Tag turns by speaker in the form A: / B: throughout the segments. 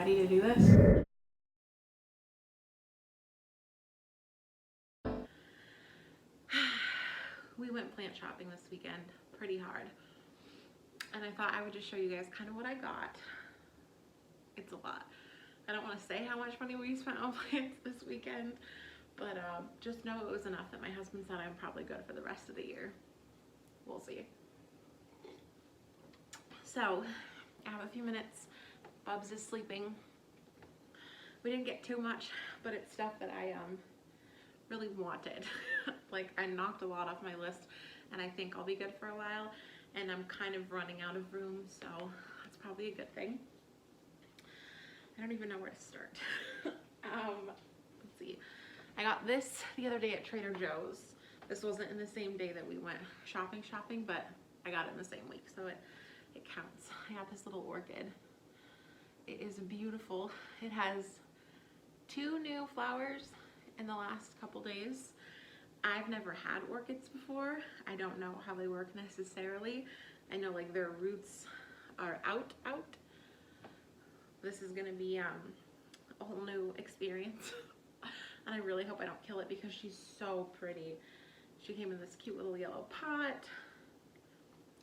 A: ready to do this? We went plant shopping this weekend pretty hard, and I thought I would just show you guys kind of what I got. It's a lot. I don't want to say how much money we spent on plants this weekend, but just know it was enough that my husband said I'm probably good for the rest of the year. We'll see. So I have a few minutes. Bubs is sleeping. We didn't get too much, but it's stuff that I really wanted. Like, I knocked a lot off my list, and I think I'll be good for a while, and I'm kind of running out of room, so that's probably a good thing. I don't even know where to start. Let's see. I got this the other day at Trader Joe's. This wasn't in the same day that we went shopping, but I got it in the same week, so it counts. I got this little orchid. It is beautiful. It has 2 new flowers in the last couple days. I've never had orchids before. I don't know how they work necessarily. I know like their roots are out. This is gonna be a whole new experience. And I really hope I don't kill it because she's so pretty. She came in this cute little yellow pot.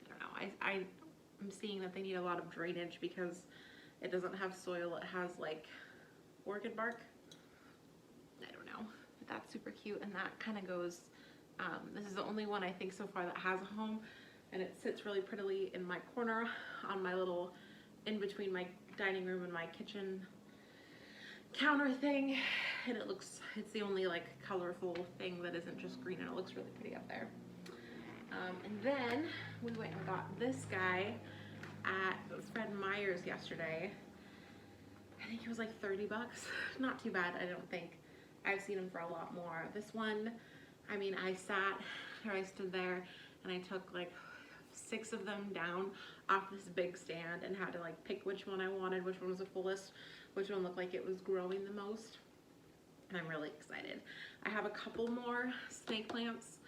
A: I don't know, I'm seeing that they need a lot of drainage because it doesn't have soil, it has like orchid bark. I don't know, but that's super cute, and that kind of goes, this is the only one I think so far that has a home, and it sits really prettily in my corner on my little, in between my dining room and my kitchen counter thing, and it's the only like colorful thing that isn't just green, and it looks really pretty up there. And then we went and got this guy at Fred Meyer's yesterday. I think it was like 30 bucks. Not too bad, I don't think. I've seen them for a lot more. This one, I mean, I stood there and I took like 6 of them down off this big stand and had to like pick which one I wanted, which one was the fullest, which one looked like it was growing the most. And I'm really excited. I have a couple more snake plants,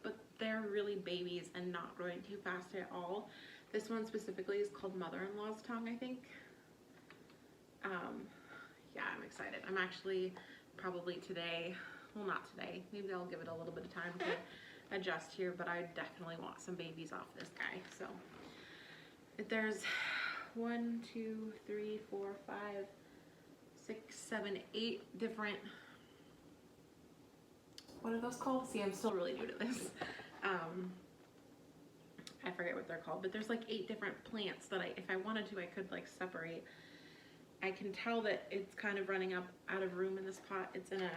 A: but they're really babies and not growing too fast at all. This one specifically is called Mother-in-Law's Tongue, I think. Yeah, I'm excited. I'm actually probably today, well, not today, maybe I'll give it a little bit of time to adjust here, but I definitely want some babies off this guy. So there's 1, 2, 3, 4, 5, 6, 7, 8 different, what are those called? See, I'm still really new to this. I forget what they're called, but there's like 8 different plants that if I wanted to, I could like separate. I can tell that it's kind of running out of room in this pot. It's in oh,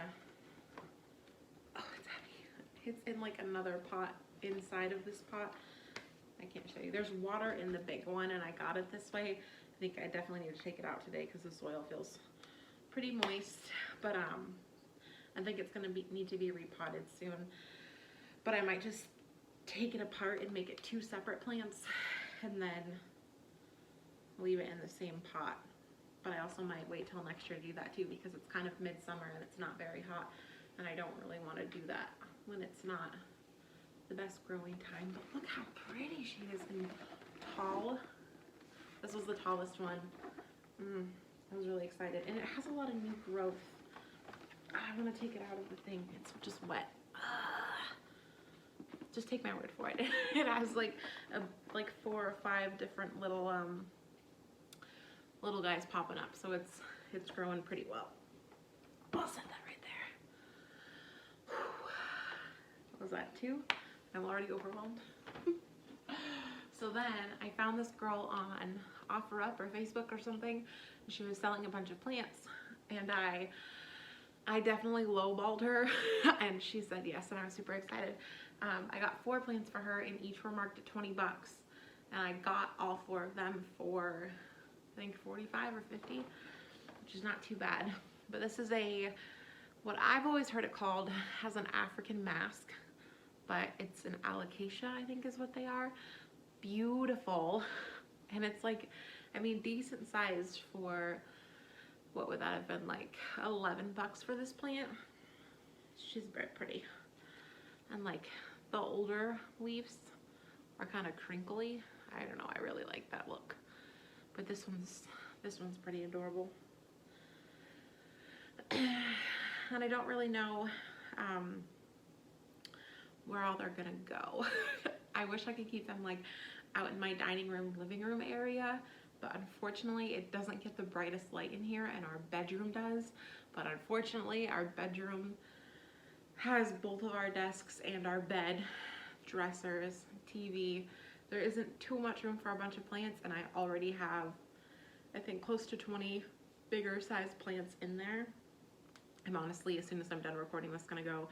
A: it's heavy. It's in like another pot inside of this pot. I can't show you. There's water in the big one, and I got it this way. I think I definitely need to take it out today because the soil feels pretty moist, but I think it's gonna need to be repotted soon. But I might just take it apart and make it 2 separate plants and then leave it in the same pot. But I also might wait till next year to do that too because it's kind of midsummer and it's not very hot, and I don't really want to do that when it's not the best growing time. But look how pretty she is and tall. This was the tallest one. I was really excited, and it has a lot of new growth. I want to take it out of the thing. It's just wet. Just take my word for it. It has like 4 or 5 different little guys popping up, so it's growing pretty well. I'll set that right there. What was that, 2? I'm already overwhelmed. So then I found this girl on OfferUp or Facebook or something. She was selling a bunch of plants, and I definitely lowballed her, and she said yes, and I was super excited. I got 4 plants for her, and each were marked at 20 bucks, and I got all 4 of them for I think 45 or 50, which is not too bad. But this is what I've always heard it called, has an African mask, but it's an alocasia, I think is what they are. Beautiful. And it's like, I mean, decent sized for, what would that have been, like 11 bucks for this plant? She's very pretty. And like the older leaves are kind of crinkly. I don't know, I really like that look. But this one's This one's pretty adorable. And I don't really know where all they're gonna go. I wish I could keep them like out in my dining room, living room area, but unfortunately it doesn't get the brightest light in here, and our bedroom does. But unfortunately our bedroom has both of our desks and our bed, dressers, TV. There isn't too much room for a bunch of plants, and I already have, I think, close to 20 bigger sized plants in there. I'm honestly, as soon as I'm done recording this, gonna go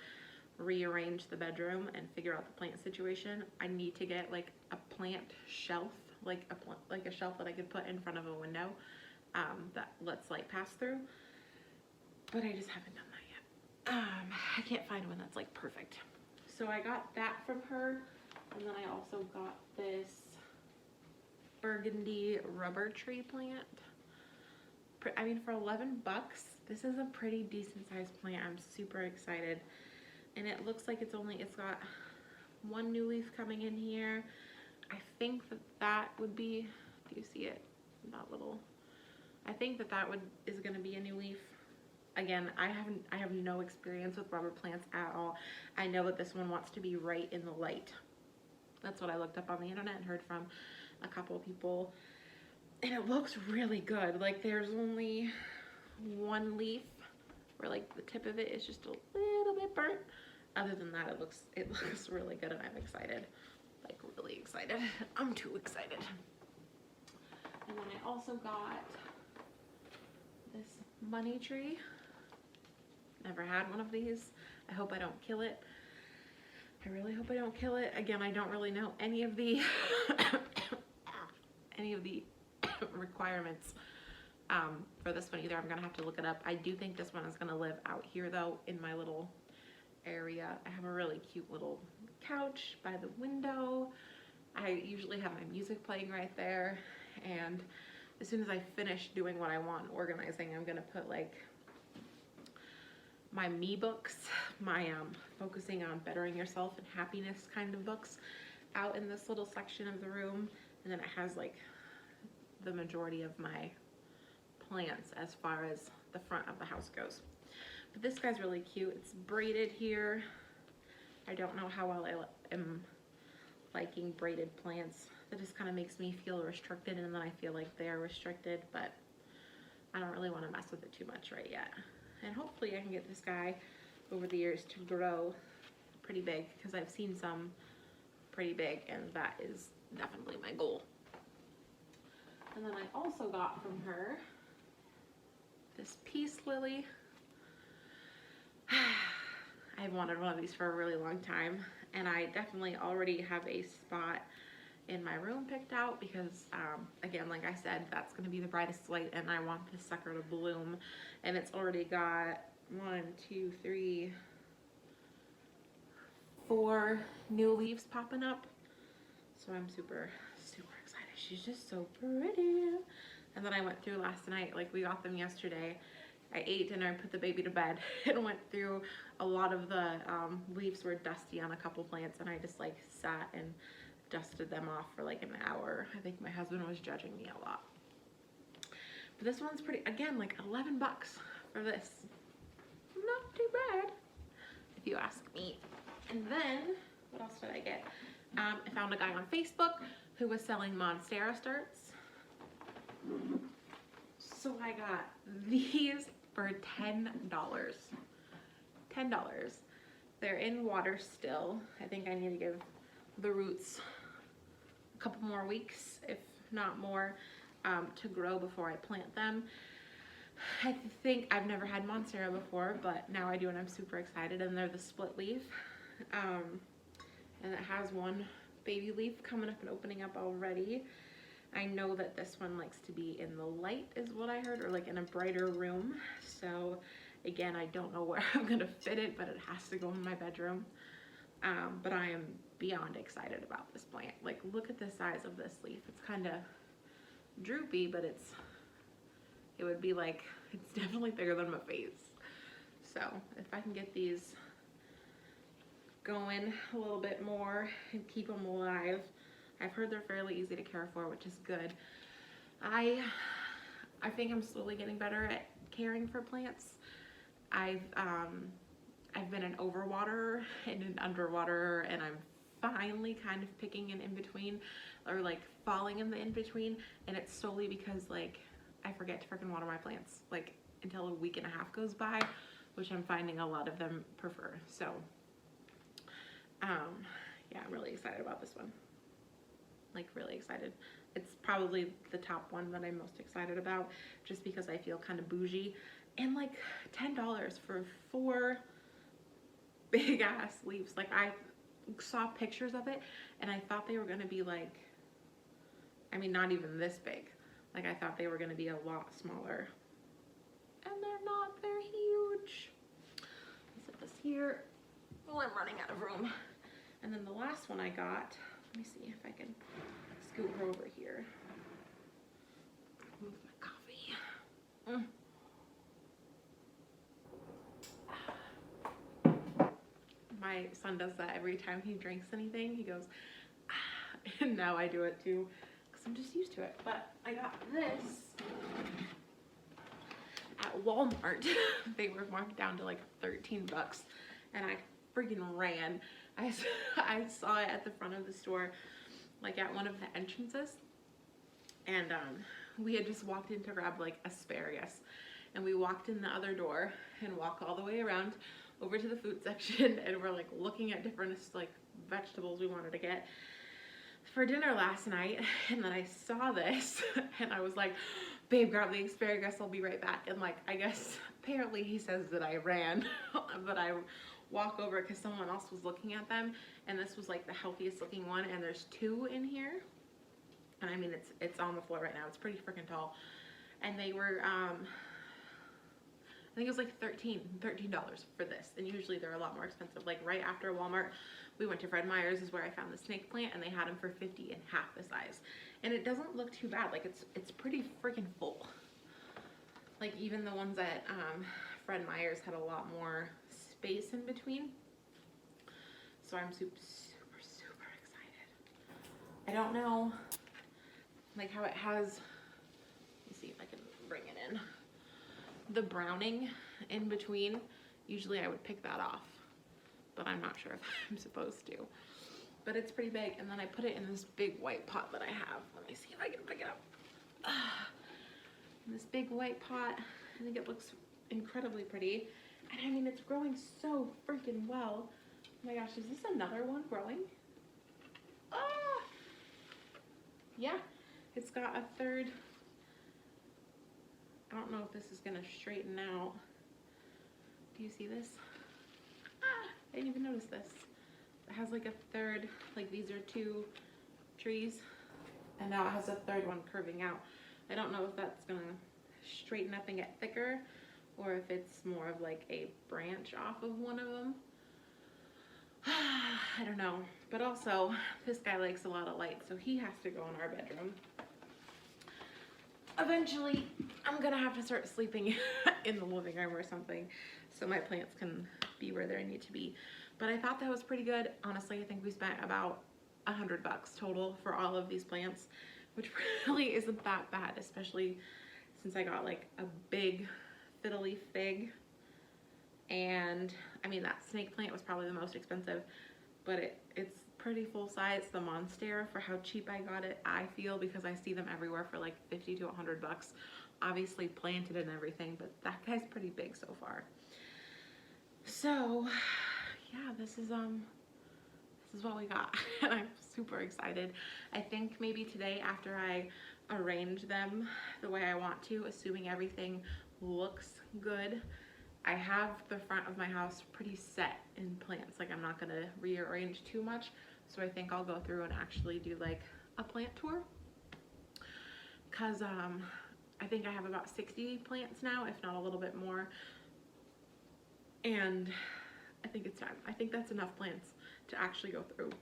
A: rearrange the bedroom and figure out the plant situation. I need to get like a plant shelf, like a shelf that I could put in front of a window that lets light pass through. But I just haven't done that yet. I can't find one that's like perfect. So I got that from her, and then I also got this burgundy rubber tree plant. I mean, for 11 bucks, this is a pretty decent sized plant. I'm super excited. And it looks like it's got one new leaf coming in here. I think that would be, do you see it? That little, I think that is gonna be a new leaf. Again, I have no experience with rubber plants at all. I know that this one wants to be right in the light. That's what I looked up on the internet and heard from a couple of people. And it looks really good. Like, there's only one leaf where like the tip of it is just a little bit burnt. Other than that, it looks really good, and I'm excited. Like, really excited. I'm too excited. And then I also got this money tree. Never had one of these. I hope I don't kill it. I really hope I don't kill it. Again, I don't really know any of the requirements for this one either. I'm gonna have to look it up. I do think this one is gonna live out here though, in my little area. I have a really cute little couch by the window. I usually have my music playing right there, and as soon as I finish doing what I want, organizing, I'm gonna put like my me books, my focusing on bettering yourself and happiness kind of books out in this little section of the room, and then it has like the majority of my plants as far as the front of the house goes. But this guy's really cute. It's braided here. I don't know how well I am liking braided plants. That just kind of makes me feel restricted, and then I feel like they're restricted, but I don't really want to mess with it too much right yet. And hopefully I can get this guy over the years to grow pretty big, because I've seen some pretty big, and that is definitely my goal. And then I also got from her this peace lily. I've wanted one of these for a really long time, and I definitely already have a spot in my room picked out because, again, like I said, that's going to be the brightest light, and I want this sucker to bloom. And it's already got 4 new leaves popping up, so I'm super excited. She's just so pretty. And then I went through last night, like we got them yesterday. I ate dinner and put the baby to bed and went through a lot of the leaves were dusty on a couple plants, and I just like sat and dusted them off for like an hour. I think my husband was judging me a lot. But this one's pretty, again, like 11 bucks for this. Not too bad, if you ask me. And then, what else did I get? I found a guy on Facebook who was selling Monstera starts. So I got these for $10. $10. They're in water still. I think I need to give the roots a couple more weeks, if not more, to grow before I plant them. I think I've never had Monstera before, but now I do, and I'm super excited. And they're the split leaf, and it has one baby leaf coming up and opening up already. I know that this one likes to be in the light, is what I heard, or like in a brighter room. So again, I don't know where I'm gonna fit it, but it has to go in my bedroom. But I am beyond excited about this plant. Like, look at the size of this leaf. It's kind of droopy, but it would be like, it's definitely bigger than my face. So if I can get these going a little bit more and keep them alive. I've heard they're fairly easy to care for, which is good. I I think I'm slowly getting better at caring for plants. I've been an overwaterer and an underwaterer, and I'm finally kind of picking an in-between, or like falling in the in-between, and it's solely because like I forget to freaking water my plants like until a week and a half goes by, which I'm finding a lot of them prefer. So yeah, I'm really excited about this one. Like really excited. It's probably the top one that I'm most excited about, just because I feel kind of bougie. And like $10 for 4 big ass leaves. Like I saw pictures of it and I thought they were gonna be like, I mean, not even this big. Like I thought they were gonna be a lot smaller. And they're not, they're huge. I'll set this here. Oh, I'm running out of room. And then the last one I got, let me see if I can scoot her over here. Move my coffee. My son does that every time he drinks anything. He goes, ah, and now I do it too, because I'm just used to it. But I got this at Walmart. They were marked down to like 13 bucks, and I freaking ran. I saw it at the front of the store, like at one of the entrances, and we had just walked in to grab like asparagus, and we walked in the other door and walked all the way around over to the food section, and we're like looking at different like vegetables we wanted to get for dinner last night. And then I saw this and I was like, babe, grab the asparagus, I'll be right back. And like, I guess apparently he says that I ran, but I walk over because someone else was looking at them, and this was like the healthiest looking one, and there's 2 in here, and I mean it's on the floor right now. It's pretty freaking tall, and they were I think it was like $13 for this, and usually they're a lot more expensive. Like right after Walmart, we went to Fred Meyer's, is where I found the snake plant, and they had them for $50 and half the size. And it doesn't look too bad. Like it's pretty freaking full. Like even the ones at Fred Meyer's had a lot more space in between. So I'm super excited. I don't know like how it has, let me see if I can bring it in. The browning in between, usually I would pick that off, but I'm not sure if I'm supposed to. But it's pretty big, and then I put it in this big white pot that I have. Let me see if I can pick it up. In this big white pot, I think it looks incredibly pretty. And I mean, it's growing so freaking well. Oh my gosh, is this another one growing? Ah! Yeah, it's got a third. I don't know if this is gonna straighten out. Do you see this? Ah, I didn't even notice this. It has like a third, like these are 2 trees, and now it has a third one curving out. I don't know if that's gonna straighten up and get thicker, or if it's more of like a branch off of one of them. I don't know. But also, this guy likes a lot of light, so he has to go in our bedroom. Eventually, I'm gonna have to start sleeping in the living room or something, so my plants can be where they need to be. But I thought that was pretty good. Honestly, I think we spent about $100 total for all of these plants, which really isn't that bad, especially since I got like a big fiddly fig. And I mean, that snake plant was probably the most expensive, but it's pretty full size. The Monstera, for how cheap I got it, I feel, because I see them everywhere for like 50 to 100 bucks, obviously planted and everything, but that guy's pretty big so far. So yeah, this is what we got, and I'm super excited. I think maybe today, after I arrange them the way I want to, assuming everything looks good, I have the front of my house pretty set in plants. Like I'm not gonna rearrange too much. So I think I'll go through and actually do like a plant tour. Cause I think I have about 60 plants now, if not a little bit more. And I think it's time. I think that's enough plants to actually go through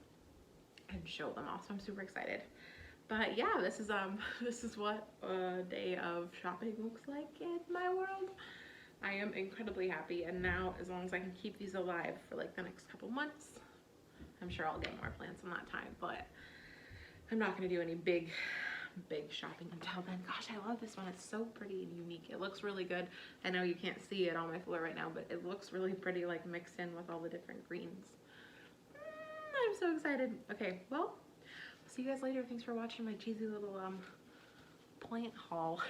A: and show them all. So I'm super excited. But yeah, this is what a day of shopping looks like in my world. I am incredibly happy, and now as long as I can keep these alive for like the next couple months, I'm sure I'll get more plants in that time, but I'm not going to do any big big shopping until then. Gosh, I love this one. It's so pretty and unique. It looks really good. I know you can't see it on my floor right now, but it looks really pretty, like mixed in with all the different greens. I'm so excited. Okay, well, see you guys later. Thanks for watching my cheesy little plant haul.